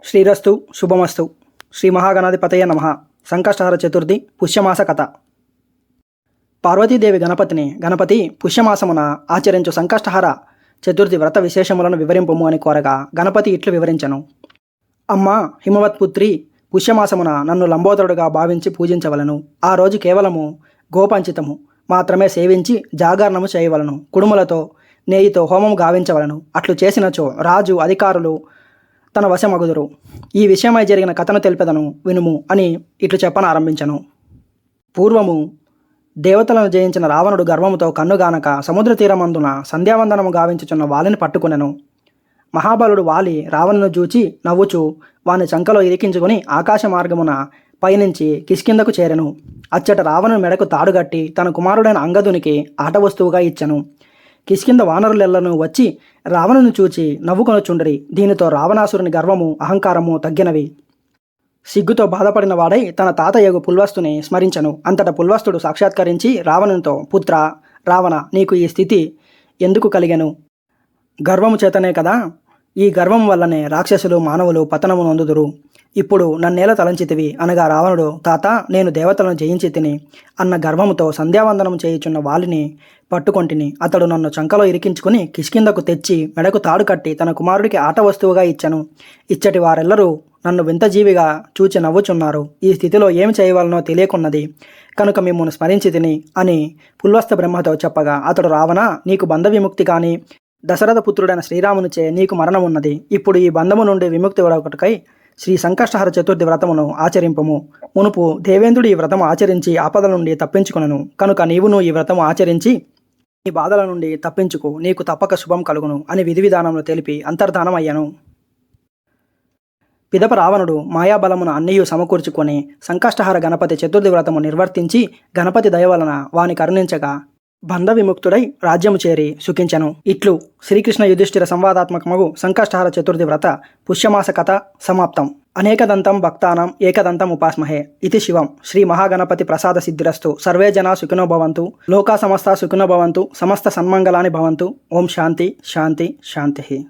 శ్రీరస్తు శుభమస్తు. శ్రీ మహాగణాధిపతయ నమః. సంకష్టహర చతుర్థి పుష్యమాస కథ. పార్వతీదేవి గణపతి పుష్యమాసమున ఆచరించు సంకష్టహర చతుర్థి వ్రత విశేషములను వివరింపము అని కోరగా గణపతి ఇట్లు వివరించను. అమ్మ హిమవత్పుత్రి, పుష్యమాసమున నన్ను లంబోదరుడుగా భావించి పూజించవలను. ఆ రోజు కేవలము గోపంచితము మాత్రమే సేవించి జాగరణము చేయవలను. కుడుములతో నేయితో హోమము గావించవలను. అట్లు చేసినచో రాజు అధికారులు తన వశమగుదురు. ఈ విషయమై జరిగిన కథను తెలిపెదను వినుము అని ఇట్లు చెప్పనారంభించను. పూర్వము దేవతలను జయించిన రావణుడు గర్వముతో కన్నుగానక సముద్ర తీరమందున సంధ్యావందనము గావించుచున్న వాలిని పట్టుకునెను. మహాబలుడు వాలి రావణును చూచి నవ్వుచూ వాని చంకలో ఇరికించుకుని ఆకాశ మార్గమున పయనించి కిష్కిందకు చేరెను. అచ్చట రావణుని మెడకు తాడుగట్టి తన కుమారుడైన అంగదునికి ఆట వస్తువుగా ఇచ్చెను. కిష్కింద వానరులెల్లను వచ్చి రావణుని చూచి నవ్వుకొనుచుండరి. దీనితో రావణాసురుని గర్వము అహంకారము తగ్గినవి. సిగ్గుతో బాధపడిన వాడై తన తాతయ్యగు పుల్వస్తుని స్మరించను. అంతటా పుల్వస్తుడు సాక్షాత్కరించి రావణునితో, పుత్ర రావణ, నీకు ఈ స్థితి ఎందుకు కలిగెను? గర్వము చేతనే కదా. ఈ గర్వం వల్లనే రాక్షసులు మానవులు పతనము నొందుదురు. ఇప్పుడు నన్నేల తలంచితివి అనగా రావణుడు, తాత నేను దేవతలను జయించి తిని అన్న గర్వముతో సంధ్యావందనం చేయుచున్న వాలిని పట్టుకొంటిని. అతడు నన్ను చంకలో ఇరికించుకుని కిష్కిందకు తెచ్చి మెడకు తాడు కట్టి తన కుమారుడికి ఆట వస్తువుగా ఇచ్చెను. ఇచ్చటి వారెల్లరూ నన్ను వింత జీవిగా చూచి నవ్వుచున్నారు. ఈ స్థితిలో ఏమి చేయవలనో తెలియకున్నది కనుక మిమ్మును స్మరించి తిని అని పుల్వస్త బ్రహ్మతో చెప్పగా అతడు, రావణ, నీకు బంధ విముక్తి కానీ దశరథ పుత్రుడైన శ్రీరామునిచే నీకు మరణం ఉన్నది. ఇప్పుడు ఈ బంధము నుండి విముక్తి ఒడొకటికై శ్రీ సంకష్టహర చతుర్థి వ్రతమును ఆచరింపము. మునుపు దేవేంద్రుడు ఈ వ్రతము ఆచరించి ఆపదల నుండి తప్పించుకొనను. కనుక నీవును ఈ వ్రతము ఆచరించి నీ బాధల నుండి తప్పించుకు, నీకు తప్పక శుభం కలుగును అని విధి విధానములు తెలిపి అంతర్ధానం అయ్యను. పిదప రావణుడు మాయాబలమున అన్నియు సమకూర్చుకొని సంకష్టహర గణపతి చతుర్థి వ్రతము నిర్వర్తించి గణపతి దయవలన వాని కరుణించగా బంధ విముక్తుడై రాజ్యము చేరి సుఖించెను. ఇట్లు శ్రీకృష్ణ యుధిష్ఠిర సంవాదాత్మకమగు సంకష్టహర చతుర్థి వ్రత పుష్యమాస కథ సమాప్తం. అనేకదంతం భక్తానాం ఏకదంతం ఉపాస్మహే. ఇది శివం. శ్రీ మహాగణపతి ప్రసాద సిద్ధిరస్తు. సర్వే జనా సుఖినో భవంతు. లోకా సమస్త సుఖినో భవంతు. సమస్త సన్మంగళాని భవంతు. ఓం శాంతి శాంతి శాంతి.